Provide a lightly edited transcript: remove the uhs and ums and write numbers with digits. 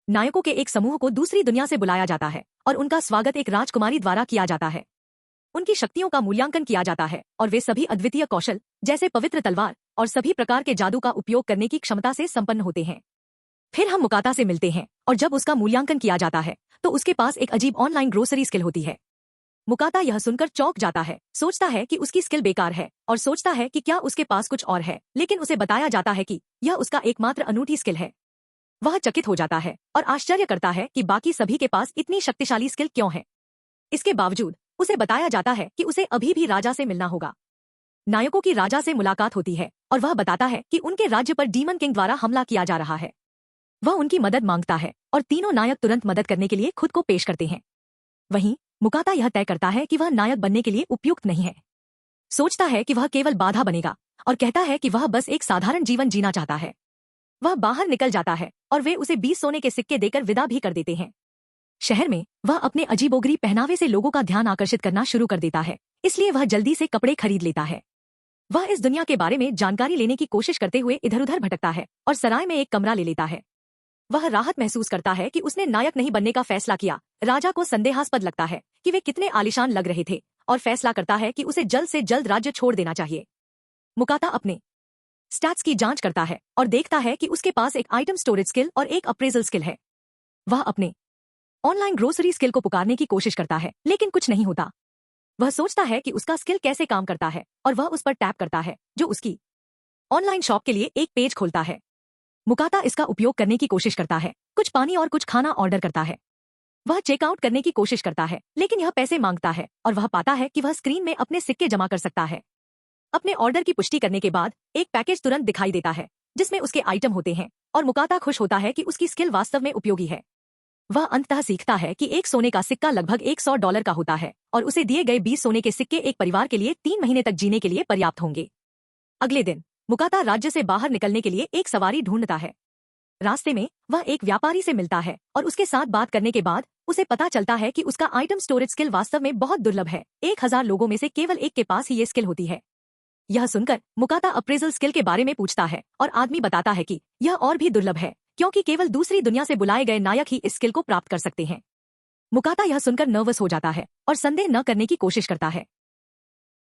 नायकों के एक समूह को दूसरी दुनिया से बुलाया जाता है और उनका स्वागत एक राजकुमारी द्वारा किया जाता है। उनकी शक्तियों का मूल्यांकन किया जाता है और वे सभी अद्वितीय कौशल जैसे पवित्र तलवार और सभी प्रकार के जादू का उपयोग करने की क्षमता से संपन्न होते हैं। फिर हम मुकाता से मिलते हैं और जब उसका मूल्यांकन किया जाता है तो उसके पास एक अजीब ऑनलाइन ग्रोसरी स्किल होती है। मुकाता यह सुनकर चौंक जाता है, सोचता है कि उसकी स्किल बेकार है और सोचता है कि क्या उसके पास कुछ और है, लेकिन उसे बताया जाता है कि यह उसका एकमात्र अनूठी स्किल है। वह चकित हो जाता है और आश्चर्य करता है कि बाकी सभी के पास इतनी शक्तिशाली स्किल क्यों है। इसके बावजूद उसे बताया जाता है कि उसे अभी भी राजा से मिलना होगा। नायकों की राजा से मुलाकात होती है और वह बताता है कि उनके राज्य पर डीमन किंग द्वारा हमला किया जा रहा है। वह उनकी मदद मांगता है और तीनों नायक तुरंत मदद करने के लिए खुद को पेश करते हैं। वहीं मुकाता यह तय करता है कि वह नायक बनने के लिए उपयुक्त नहीं है। सोचता है कि वह केवल बाधा बनेगा और कहता है कि वह बस एक साधारण जीवन जीना चाहता है। वह बाहर निकल जाता है और वे उसे 20 सोने के सिक्के देकर विदा भी कर देते हैं। शहर में वह अपने अजीबोगरीब पहनावे से लोगों का ध्यान आकर्षित करना शुरू कर देता है, इसलिए वह जल्दी से कपड़े खरीद लेता है। वह इस दुनिया के बारे में जानकारी लेने की कोशिश करते हुए इधर उधर भटकता है और सराय में एक कमरा ले लेता है। वह राहत महसूस करता है कि उसने नायक नहीं बनने का फैसला किया। राजा को संदेहास्पद लगता है कि वे कितने आलीशान लग रहे थे और फैसला करता है कि उसे जल्द से जल्द राज्य छोड़ देना चाहिए। मुकाता अपने स्टैट्स की जांच करता है और देखता है कि उसके पास एक आइटम स्टोरेज स्किल और एक अप्रेजल स्किल है। वह अपने ऑनलाइन ग्रोसरी स्किल को पुकारने की कोशिश करता है, लेकिन कुछ नहीं होता। वह सोचता है कि उसका स्किल कैसे काम करता है और वह उस पर टैप करता है, जो उसकी ऑनलाइन शॉप के लिए एक पेज खोलता है। मुकाता इसका उपयोग करने की कोशिश करता है, कुछ पानी और कुछ खाना ऑर्डर करता है। वह चेकआउट करने की कोशिश करता है, लेकिन यह पैसे मांगता है और वह पाता है कि वह स्क्रीन में अपने सिक्के जमा कर सकता है। अपने ऑर्डर की पुष्टि करने के बाद एक पैकेज तुरंत दिखाई देता है जिसमें उसके आइटम होते हैं और मुकाता खुश होता है कि उसकी स्किल वास्तव में उपयोगी है। वह अंततः सीखता है कि एक सोने का सिक्का लगभग $100 का होता है और उसे दिए गए 20 सोने के सिक्के एक परिवार के लिए 3 महीने तक जीने के लिए पर्याप्त होंगे। अगले दिन मुकाता राज्य से बाहर निकलने के लिए एक सवारी ढूंढता है। रास्ते में वह एक व्यापारी से मिलता है और उसके साथ बात करने के बाद उसे पता चलता है कि उसका आइटम स्टोरेज स्किल वास्तव में बहुत दुर्लभ है। 1000 लोगों में से केवल एक के पास ही ये स्किल होती है। यह सुनकर मुकाता अप्रेजल स्किल के बारे में पूछता है और आदमी बताता है कि यह और भी दुर्लभ है क्योंकि केवल दूसरी दुनिया से बुलाए गए नायक ही इस स्किल को प्राप्त कर सकते हैं। मुकाता यह सुनकर नर्वस हो जाता है और संदेह न करने की कोशिश करता है।